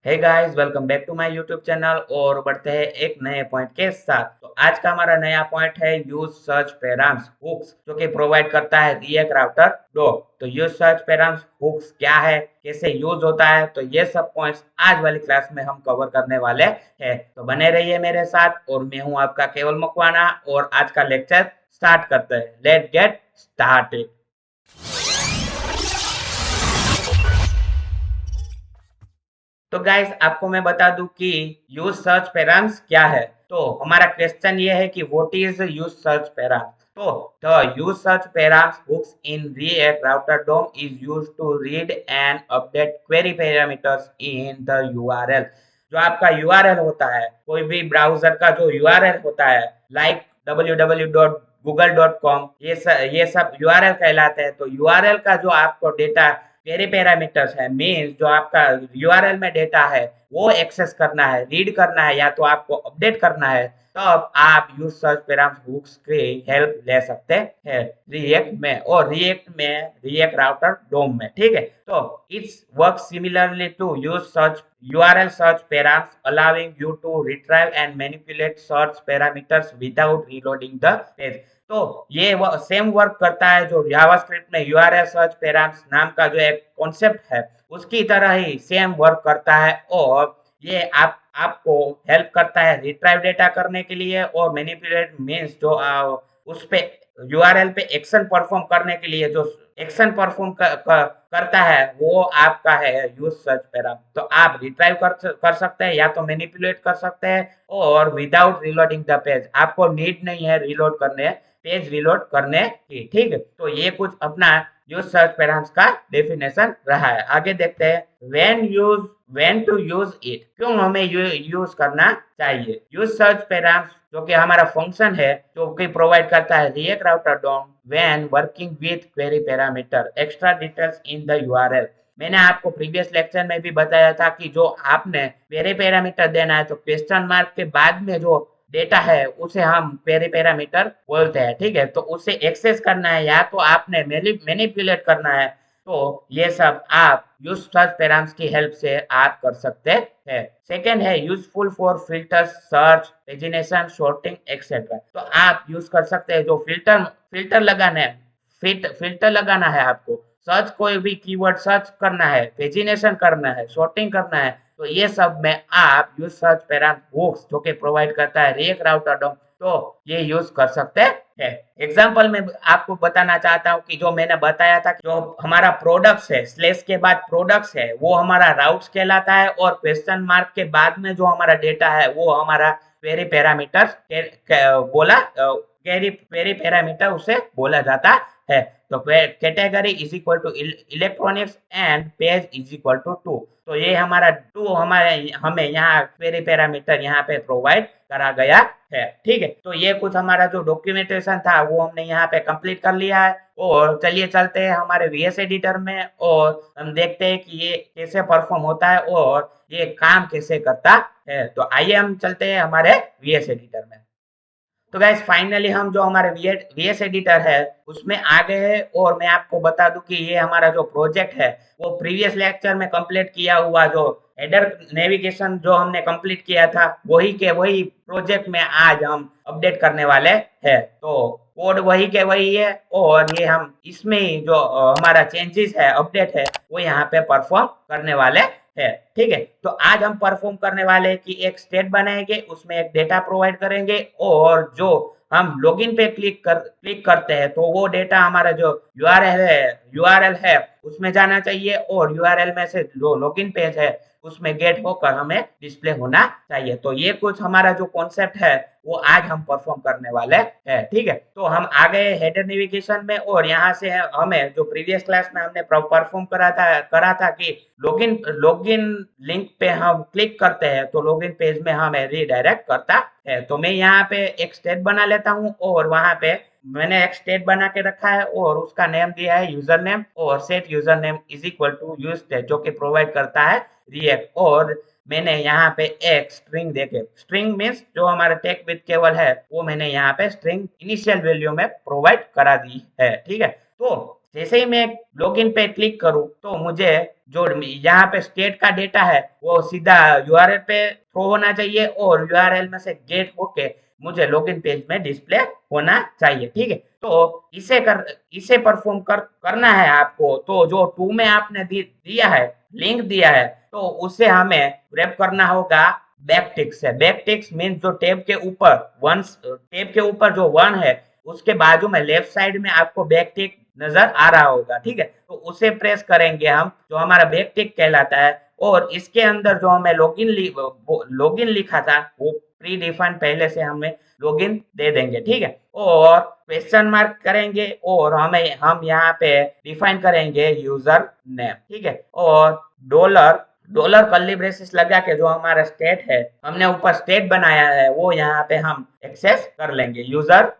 Hey guys, welcome back to my YouTube channel और बढ़ते हैं एक नए पॉइंट के साथ। तो आज का हमारा नया पॉइंट है यूज सर्च पैराम्स हुक्स, जो कि प्रोवाइड करता है रिएक्ट राउटर डो। तो यूज सर्च पैराम्स हुक्स क्या है, कैसे यूज होता है, तो ये सब पॉइंट्स आज वाली क्लास में हम कवर करने वाले हैं। तो बने रहिए मेरे साथ और मैं हूं आपका केवल मकवाना और आज का लेक्चर स्टार्ट करते हैं। Let get started. तो गाइस, आपको मैं बता दूं कि यूज सर्च पैराम्स क्या है। तो हमारा क्वेश्चन ये है कि what is use search params. तो the use search params hooks in React router DOM is used to read and update query parameters in the URL। जो आपका URL होता है, कोई भी ब्राउजर का जो URL होता है, लाइक www.google.com, ये सब URL कहलाते हैं। तो URL का जो आपको डेटा क्वेरी पैरामीटर्स है, मीन्स जो आपका यूआरएल में डेटा है वो एक्सेस करना है, रीड करना है या तो आपको अपडेट करना है, तब आप यूज सर्च पैराम्स हुक्स की हेल्प ले सकते हैं रिएक्ट में, और रिएक्ट राउटर डोम में। ठीक है, तो it's work similarly to use search URL search params, allowing you to retrieve and manipulate search parameters without reloading the page। तो ये सेम वर्क करता है जो जावास्क्रिप्ट में यूआरएल सर्च पैराम्स नाम का जो एक कॉन्सेप्ट है उसकी तरह ही सेम वर्क करता है, और ये आपको हेल्प करता है रिट्राइव डेटा करने के लिए, और मैनिपुलेट मींस जो उस पे यूआरएल पे एक्शन परफॉर्म करने के लिए जो एक्शन परफॉर्म करता है वो आपका है यूज सर्च पैराम। तो आप रिट्राइव कर सकते हैं या तो मैनिपुलेट कर सकते हैं, और विदाउट रिलोडिंग द पेज, आपको नीड नहीं है रिलोड करने, पेज रिलोड करने की। ठीक है, तो ये कुछ अपना यूज सर्च पैराम्स का डेफिनेशन रहा है। आगे देखते हैं व्हेन टू यूज इट, क्यों हमें यूज करना चाहिए। यूज सर्च पैराम्स जो कि हमारा फंक्शन है जो कि प्रोवाइड करता है React router DOM when working with query parameter extra details in the URL. मैंने आपको प्रीवियस लेक्चर में भी बताया था कि जो आपने क्वेरी पैरामीटर देना है तो क्वेश्चन मार्क के बाद में जो डेटा है उसे हम क्वेरी पैरामीटर बोलते हैं। ठीक है, तो उसे एक्सेस करना है या तो आपने मैनिपुलेट करना है, तो ये सब आप यूज सर्च पैराम्स की हेल्प से आप कर सकते हैं। सेकेंड है useful for filter search pagination sorting etcetera. तो आप यूज कर सकते हैं जो फिल्टर लगाना है, फिल्टर लगाना है आपको, सर्च कोई भी कीवर्ड सर्च करना है, पेजिनेशन करना है, सॉर्टिंग करना है, तो ये सब में आप यूज सर्च पैराम्स हुक्स जो कि प्रोवाइड करता है रिएक्ट राउटर डोम, तो ये यूज कर सकते हैं। एग्जांपल में आपको बताना चाहता हूँ कि जो मैंने बताया था कि जो हमारा प्रोडक्ट्स है, स्लेश के बाद प्रोडक्ट्स है, वो हमारा राउट्स कहलाता है, और क्वेश्चन मार्क के बाद में जो हमारा डेटा है वो हमारा क्वेरी पैरामीटर बोला क्वेरी पैरामीटर उसे बोला जाता है। तो category is equal to electronics and page is equal to two. तो ये हमारा टू हमें यहाँ क्वेरी पैरामीटर यहाँ पे प्रोवाइड करा गया है। ठीक है, तो ये कुछ हमारा जो डॉक्यूमेंटेशन था वो हमने यहाँ पे कंप्लीट कर लिया है, और चलिए चलते हैं हमारे वीएस एडिटर में और हम देखते हैं कि ये कैसे परफॉर्म होता है और ये काम कैसे करता है। तो आइए हम चलते हैं हमारे वीएस एडिटर में। तो गाइस, फाइनली हम जो हमारे वीएस एडिटर है उसमें आ गए हैं, और मैं आपको बता दूं कि ये हमारा जो प्रोजेक्ट है वो प्रीवियस लेक्चर में कंप्लीट किया हुआ जो हेडर नेविगेशन जो हमने कंप्लीट किया था वही के वही प्रोजेक्ट में आज हम अपडेट करने वाले हैं। तो कोड वही के वही है, और ये हम इसमें ही जो हमारा चेंजेस है, अपडेट है, वो यहाँ पे परफॉर्म करने वाले है। ठीक है, तो आज हम परफॉर्म करने वाले कि एक स्टेट बनाएंगे, उसमें एक डेटा प्रोवाइड करेंगे, और जो हम लॉगिन पे क्लिक करते हैं तो वो डेटा हमारा जो यूआरएल है उसमें जाना चाहिए, और यूआरएल में से जो लॉगिन पेज है उसमें गेट होकर हमें डिस्प्ले होना चाहिए। तो ये कुछ हमारा जो कॉन्सेप्ट है वो आज हम परफॉर्म करने वाले हैं। ठीक है, तो हम आ गए हेडर नेविगेशन में, और यहाँ से हमें जो प्रीवियस क्लास में हमने परफॉर्म करा था कि लॉगिन लिंक पे हम क्लिक करते हैं तो लॉगिन पेज में हमें रीडायरेक्ट करता है। तो मैं यहाँ पे एक स्टेट बना लेता हूँ, और वहां पे मैंने एक स्टेट बना के रखा है और उसका नेम दिया है यूजर नेम, और set user name is equal to use state जो कि प्रोवाइड करता है रिएक्ट। और मैंने यहाँ पे एक स्ट्रिंग देके, स्ट्रिंग मीन्स जो हमारा टेक विद केवल है वो मैंने यहाँ पे स्ट्रिंग इनिशियल वैल्यू में प्रोवाइड करा दी है। ठीक है, तो जैसे ही मैं लॉगिन पे क्लिक करूँ तो मुझे जो यहाँ पे स्टेट का डेटा है वो सीधा यूआरएल पे थ्रो होना चाहिए और यूआरएल में से गेट होके मुझे लॉगिन पेज में डिस्प्ले होना चाहिए। ठीक है, तो इसे परफॉर्म करना है आपको। तो जो टू में आपने दिया है, लिंक दिया है, तो उसे हमें ग्रैब करना होगा बैकटिक से। बैकटिक्स मीन्स जो टैब के ऊपर जो वन है उसके बाजू में लेफ्ट साइड में आपको बैकटिक नजर आ रहा होगा। ठीक है, तो उसे प्रेस करेंगे हम, जो हमारा बैकटिक कहलाता है। और इसके अंदर जो हमें लॉगिन लिखा था वो प्री डिफाइन पहले से हमें लॉगिन दे देंगे। ठीक है, और क्वेश्चन मार्क करेंगे और हम यहाँ पे डिफाइन करेंगे यूजर नेम। ठीक है, और डॉलर डॉलर कर्ली ब्रेसेस लगा के जो हमारा स्टेट है, हमने ऊपर स्टेट बनाया है, वो यहाँ पे हम एक्सेस कर लेंगे यूजर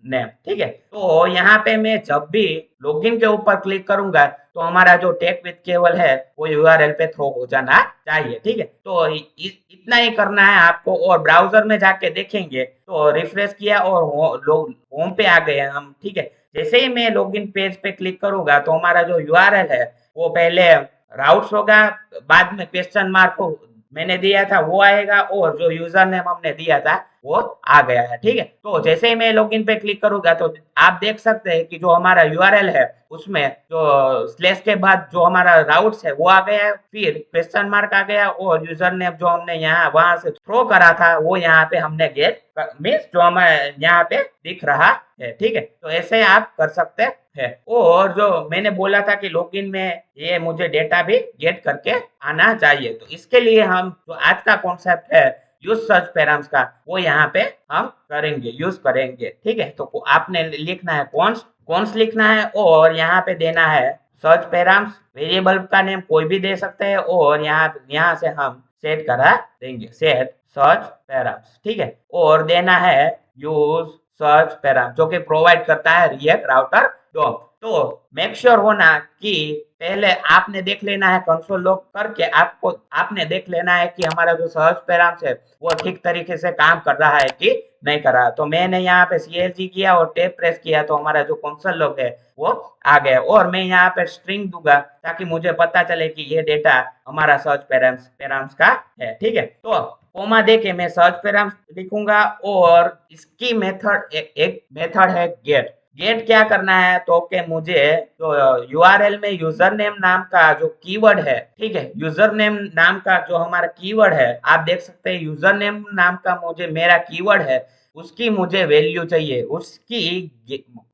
नेम। ठीक है, तो यहाँ पे मैं जब भी लॉगिन के ऊपर क्लिक करूंगा तो हमारा जो टेक विद केवल है वो यूआरएल पे थ्रो हो जाना चाहिए। ठीक है, तो इतना ही करना है आपको। और ब्राउजर में जाके देखेंगे तो रिफ्रेश किया और होम पे आ गए हम। ठीक है, जैसे ही मैं लॉगिन पेज पे क्लिक करूंगा तो हमारा जो यूआरएल है वो पहले राउट्स होगा, बाद में क्वेश्चन मार्क को मैंने दिया था वो आएगा, और जो यूजर नेम हमने दिया था वो आ गया है। ठीक है, तो जैसे ही मैं लॉगिन पे क्लिक करूंगा तो आप देख सकते हैं कि जो हमारा यूआरएल है उसमें जो स्लैश के बाद जो हमारा राउट्स है वो आ गया है, फिर क्वेश्चन मार्क आ गया, और यूजर नेम जो हमने यहाँ वहां से थ्रो करा था वो यहाँ पे हमने गेट मीन्स जो हमें यहाँ पे दिख रहा है। ठीक है, तो ऐसे आप कर सकते हैं। और जो मैंने बोला था कि लॉगिन में ये मुझे डेटा भी गेट करके आना चाहिए, तो इसके लिए हम जो आज का कॉन्सेप्ट है यूज सर्च पैराम्स का वो यहाँ पे हम यूज करेंगे। ठीक है, तो आपने लिखना है कॉन्स लिखना है, और यहाँ पे देना है सर्च पैराम्स। वेरिएबल का नेम कोई भी दे सकते हैं, और यहाँ से हम सेट करा देंगे सेट सर्च पैराम्स। ठीक है, और देना है यूज सर्च पैराम जो कि प्रोवाइड करता है रिएक्ट राउटर डॉम। तो मेक श्योर होना कि पहले आपने देख लेना है कंसोल लॉग करके, आपने देख लेना है कि हमारा जो सर्च पैराम्स है वो ठीक तरीके से काम कर रहा है कि नहीं कर रहा। तो मैंने यहाँ पे CLG किया और टैब प्रेस किया तो हमारा जो कंसोल लॉग है वो आ गया, और मैं यहाँ पे स्ट्रिंग दूंगा ताकि मुझे पता चले कि ये डेटा हमारा सर्च पैराम्स का है। ठीक है, तो कोमा दे के मैं सर्च पैराम्स लिखूंगा, और इसकी मेथड एक मेथड है गेट। गेट क्या करना है तो कि मुझे जो यूआरएल में यूजर नेम नाम का जो कीवर्ड है, ठीक है, यूजर नेम नाम का जो हमारा कीवर्ड है, आप देख सकते हैं यूजर नेम नाम का मुझे मेरा कीवर्ड है, उसकी मुझे वैल्यू चाहिए, उसकी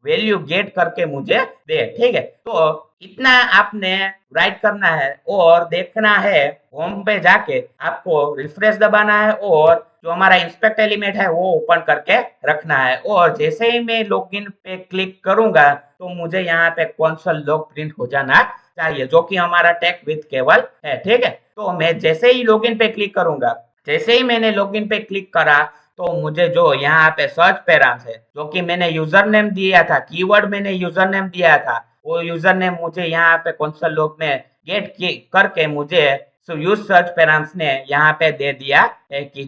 वैल्यू गेट करके मुझे दे। ठीक है, तो इतना आपने राइट करना है, और देखना है होम पे जाके आपको रिफ्रेश दबाना है, और जो हमारा इंस्पेक्ट एलिमेंट है वो ओपन करके रखना है। और जैसे ही मैं लॉगिन पे क्लिक करूंगा तो मुझे यहाँ पे कंसोल लॉग प्रिंट हो जाना चाहिए, जो कि हमारा टेक विद केवल है। ठीक है, तो मैं जैसे ही लॉगिन पे क्लिक करूंगा, जैसे ही मैंने लॉगिन पे क्लिक करा तो मुझे जो यहाँ पे सर्च पैराम्स है जो कि मैंने यूजर नेम दिया था, कीवर्ड मैंने यूजर नेम दिया था, वो यूजर नेम मुझे यहाँ पे कंसोल लॉग में गेट करके मुझे यूज सर्च पैराम्स ने यहाँ पे दे दिया है कि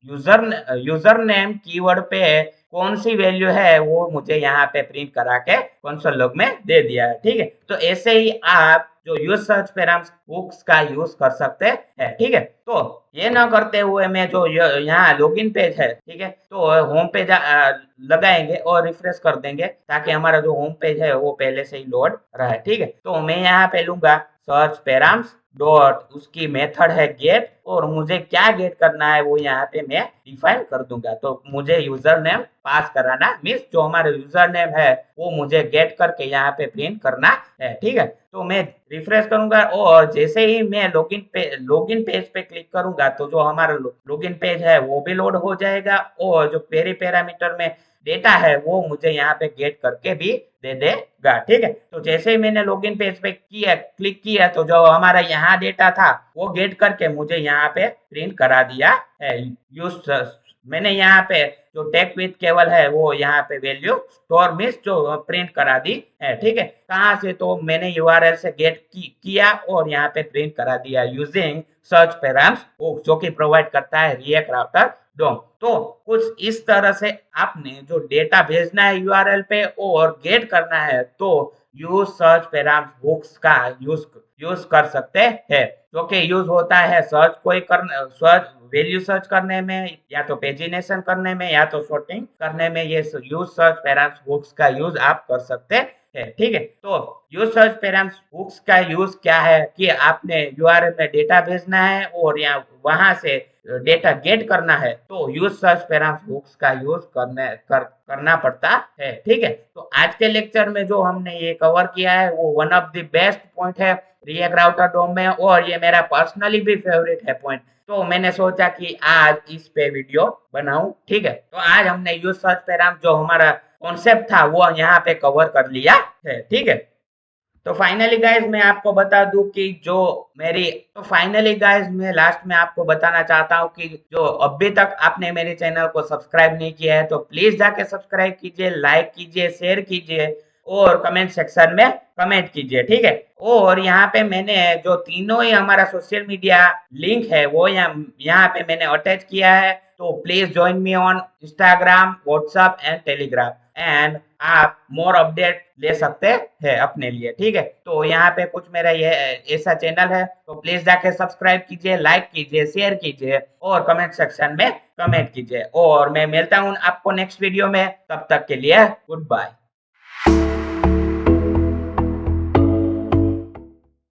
यूजर नेम कीवर्ड पे कौन सी वैल्यू है वो मुझे यहाँ पे प्रिंट करा के कंसोल लॉग में दे दिया है। ठीक है, तो ऐसे ही आप जो यूज सर्च पैराम्स हुक्स का यूज कर सकते हैं। ठीक है, तो ये ना करते हुए मैं जो यहाँ लॉगिन पेज है, ठीक है, तो होम पेज लगाएंगे और रिफ्रेश कर देंगे ताकि हमारा जो होम पेज है वो पहले से ही लोड रहा है। ठीक है, तो मैं यहाँ पे लूंगा सर्च पैराम्स डॉट, उसकी मेथड है गेट, और मुझे क्या गेट करना है वो यहाँ पे मैं डिफाइन कर दूंगा। तो मुझे यूजर नेम पास कराना मीन्स जो हमारा यूजर नेम है वो मुझे गेट करके यहाँ पे प्रिंट करना है। ठीक है, तो मैं रिफ्रेश करूंगा, और जैसे ही मैं लॉगिन पेज पे क्लिक करूंगा तो जो हमारा लॉगिन पेज है वो भी लोड हो जाएगा, और जो क्वेरी पैरामीटर में डेटा है वो मुझे यहाँ पे गेट करके भी दे देगा। ठीक है, तो जैसे ही मैंने लॉगिन पेज पे क्लिक किया तो जो हमारा यहाँ डेटा था वो गेट करके मुझे यहाँ पे प्रिंट करा दिया है। मैंने यहाँ पे जो टेक विद केवल है वो यहाँ पे वैल्यू स्टोर मिस जो प्रिंट करा दी है। ठीक है, कहाँ से, तो मैंने यूआरएल से गेट किया और यहाँ पे प्रिंट करा दिया यूजिंग सर्च पैराम्स जो कि प्रोवाइड करता है रिएक्ट राउटर डोम। तो कुछ इस तरह से आपने जो डेटा भेजना है यूआरएल पे और गेट करना है, तो यूज सर्च पैराम्स हुक्स का यूज कर सकते हैं, जो कि यूज होता है सर्च कोई कर सर्च वैल्यू सर्च करने में, या तो पेजिनेशन करने में, या तो सॉर्टिंग करने में। ये यूज सर्च पैराम्स हुक्स का यूज आप कर सकते हैं, ठीक है। तो यूज सर्च पैराम्स हुक्स का यूज क्या है कि आपने यूआरएल में डेटा भेजना है और या वहां से डेटा गेट करना है, तो यूज सर्च पैराम्स हुक्स का यूज करना पड़ता है, ठीक है। तो आज के लेक्चर में जो हमने ये कवर किया है वो one of the best point है रिएक्ट राउटर डोम में, और ये मेरा पर्सनली भी फेवरेट है पॉइंट। तो मैंने सोचा कि आज इस पे वीडियो बनाऊं, ठीक है। तो आज हमने यूज सर्च पैराम जो हमारा कॉन्सेप्ट था वो यहाँ पे कवर कर लिया है, ठीक है। तो फाइनली गाइज मैं आपको बता दूं कि जो मेरी तो फाइनली गाइज मैं लास्ट में आपको बताना चाहता हूं कि जो अभी तक आपने मेरे चैनल को सब्सक्राइब नहीं किया है तो प्लीज जाके सब्सक्राइब कीजिए, लाइक कीजिए, शेयर कीजिए और कमेंट सेक्शन में कमेंट कीजिए, ठीक है। और यहाँ पे मैंने जो तीनों ही हमारा सोशल मीडिया लिंक है वो यहाँ पे मैंने अटैच किया है। तो please join me on Instagram, WhatsApp and Telegram, and आप मोर अपडेट ले सकते हैं अपने लिए, ठीक है। तो यहाँ पे कुछ मेरा ये ऐसा चैनल है, तो प्लीज जाके सब्सक्राइब कीजिए, लाइक कीजिए, शेयर कीजिए और कमेंट सेक्शन में कमेंट कीजिए। और मैं मिलता हूँ आपको नेक्स्ट वीडियो में, तब तक के लिए गुड बाय।